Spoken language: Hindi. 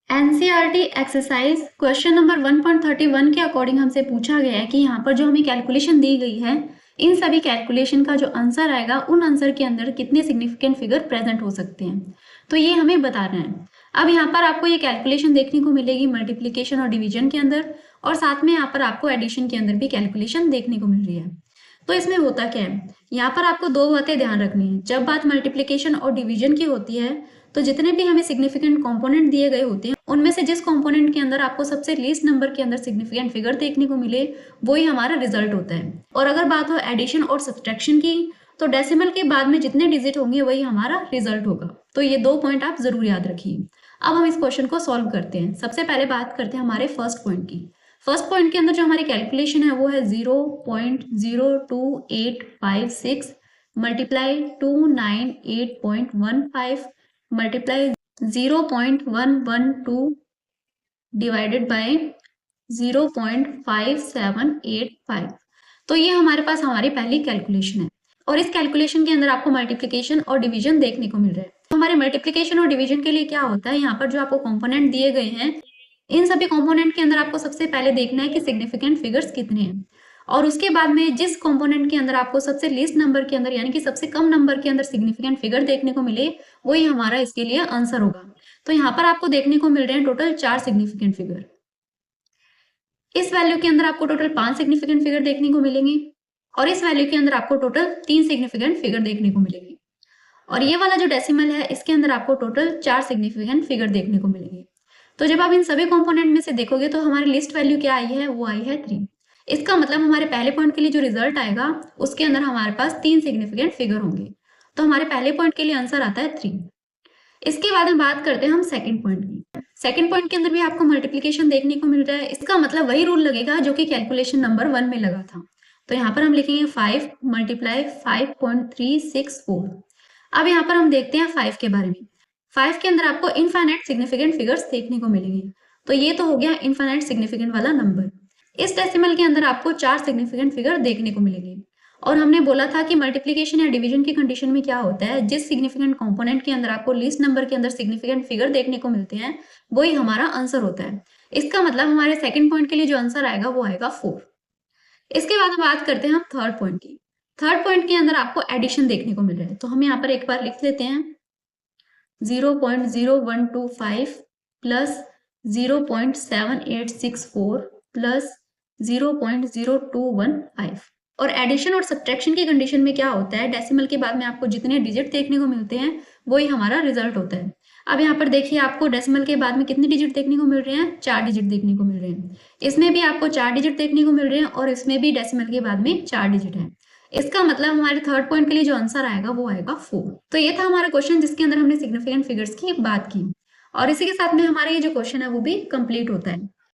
एनसीईआरटी एक्सरसाइज क्वेश्चन नंबर 1.31 के अकॉर्डिंग हमसे पूछा गया है कि यहाँ पर जो हमें कैलकुलेशन दी गई है, इन सभी कैलकुलेशन का जो आंसर आएगा उन आंसर के अंदर कितने सिग्निफिकेंट फिगर प्रेजेंट हो सकते हैं, तो ये हमें बताना है। अब यहाँ पर आपको ये कैलकुलेशन देखने को मिलेगी मल्टीप्लीकेशन और डिवीजन के अंदर, और साथ में यहाँ पर आपको एडिशन के अंदर भी कैलकुलेशन देखने को मिल रही है। तो इसमें होता क्या है, यहाँ पर आपको दो बातें ध्यान रखनी है। जब बात मल्टीप्लिकेशन और डिवीजन की होती है तो जितने भी हमें सिग्निफिकेंट कंपोनेंट दिए गए होते हैं उनमें से जिस कंपोनेंट के अंदर आपको सबसे लीस्ट नंबर के अंदर सिग्निफिकेंट फिगर देखने को मिले वही हमारा रिजल्ट होता है। और अगर बात हो एडिशन और सब्सट्रैक्शन की तो डेसिमल के बाद में जितने डिजिट होंगे वही हमारा रिजल्ट होगा। तो ये दो पॉइंट आप जरूर याद रखिए। अब हम इस क्वेश्चन को सॉल्व करते हैं। सबसे पहले बात करते हैं हमारे फर्स्ट पॉइंट की। फर्स्ट पॉइंट के अंदर जो हमारी कैलकुलेशन है वो है 0.02856 मल्टीप्लाई 298.15 मल्टीप्लाई 0.112 डिवाइडेड बाय 0.5785। तो ये हमारे पास हमारी पहली कैलकुलेशन है, और इस कैलकुलेशन के अंदर आपको मल्टीप्लिकेशन और डिवीजन देखने को मिल रहा है। तो हमारे मल्टीप्लिकेशन और डिवीजन के लिए क्या होता है, यहाँ पर जो आपको कंपोनेंट दिए गए हैं इन सभी कंपोनेंट के अंदर आपको सबसे पहले देखना है कि सिग्निफिकेंट फिगर्स कितने हैं, और उसके बाद में जिस कंपोनेंट के अंदर आपको सबसे लीस्ट नंबर के अंदर यानी कि सबसे कम नंबर के अंदर सिग्निफिकेंट फिगर देखने को मिले वही हमारा इसके लिए आंसर होगा। तो यहाँ पर आपको देखने को मिल रहे हैं टोटल 4 सिग्निफिकेंट फिगर। इस वैल्यू के अंदर आपको टोटल 5 सिग्निफिकेंट फिगर देखने को मिलेंगे, और इस वैल्यू के अंदर आपको टोटल 3 सिग्निफिकेंट फिगर देखने को मिलेंगे, और ये वाला जो डेसिमल है इसके अंदर आपको टोटल 4 सिग्निफिकेंट फिगर देखने को मिलेंगे। तो जब आप इन सभी कंपोनेंट में से देखोगे तो हमारी लिस्ट वैल्यू क्या आई है, वो आई है 3। इसका मतलब हमारे पहले पॉइंट के लिए जो रिजल्ट आएगा उसके अंदर हमारे पास 3 सिग्निफिकेंट फिगर होंगे। तो हमारे पहले पॉइंट के लिए आंसर आता है 3। इसके बाद में बात करते हैं हम सेकंड पॉइंट की। सेकंड पॉइंट के अंदर भी आपको मल्टीप्लिकेशन देखने को मिल रहा है। इसका मतलब वही रूल लगेगा जो कि कैलकुलेशन नंबर 1 में लगा था। तो यहाँ पर हम लिखेंगे 5 मल्टीप्लाई 5.364। अब यहाँ पर हम देखते हैं 5 के बारे में। 5 के अंदर आपको इनफाइनाइट सिग्निफिकेंट फिगर्स देखने को मिलेंगे। तो ये तो हो गया इनफाइनाइट सिग्निफिकेंट वाला नंबर। इस डेसिमल के अंदर आपको 4 सिग्निफिकेंट फिगर देखने को मिलेंगे, और हमने बोला था कि मल्टीप्लिकेशन या डिवीजन की कंडीशन में क्या होता है, जिस सिग्निफिकेंट कंपोनेंट के अंदर आपको लीस्ट नंबर के अंदर सिग्निफिकेंट फिगर देखने को मिलते हैं वही हमारा आंसर होता है। इसका मतलब हमारे सेकंड पॉइंट के लिए जो आंसर आएगा वो आएगा 4। इसके बाद हम बात करते हैं हम थर्ड पॉइंट की। थर्ड पॉइंट के अंदर आपको एडिशन देखने को मिल रहा है। तो हम यहाँ पर एक बार लिख लेते हैं 0.0125 प्लस 0.7864 प्लस 0.0215। और एडिशन और सब्ट्रैक्शन की कंडीशन में क्या होता है, डेसिमल के बाद में आपको जितने डिजिट देखने को मिलते हैं वही हमारा रिजल्ट होता है। अब यहाँ पर देखिए आपको डेसिमल के बाद में कितने डिजिट देखने को मिल रहे हैं, 4 डिजिट देखने को मिल रहे हैं। इसमें भी आपको 4 डिजिट देखने को मिल रहे हैं, और इसमें भी डेसिमल के बाद में 4 डिजिट है। इसका मतलब हमारे थर्ड पॉइंट के लिए जो आंसर आएगा वो आएगा 4। तो ये था हमारा क्वेश्चन जिसके अंदर हमने सिग्निफिकेंट फिगर्स की बात की, और इसी के साथ में हमारा ये जो क्वेश्चन है वो भी कंप्लीट होता है।